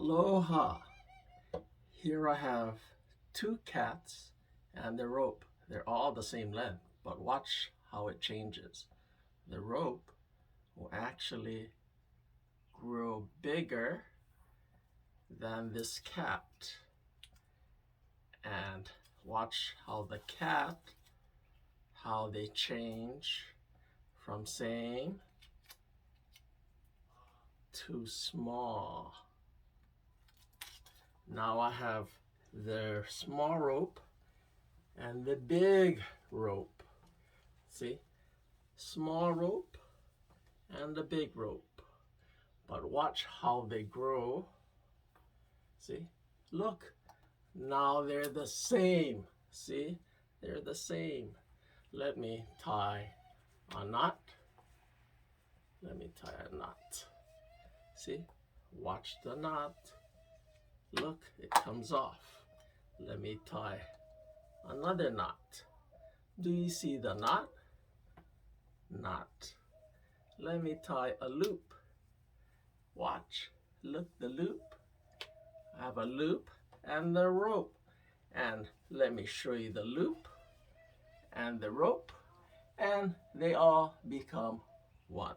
Aloha! Here I have two cats and the rope. They're all the same length, but watch how it changes. The rope will actually grow bigger than this cat. And watch how the cat, how they change from same to small. Now I have the small rope and the big rope. See? Small rope and the big rope. But watch how they grow. See? Look. Now they're the same. See? They're the same. Let me tie a knot. Let me tie a knot. See? Watch the knot. Look, it comes off. Let me tie another knot. Do you see the knot? Knot. Let me tie a loop. Watch. Look, the loop. I have a loop and the rope. And let me show you the loop and the rope. And they all become one.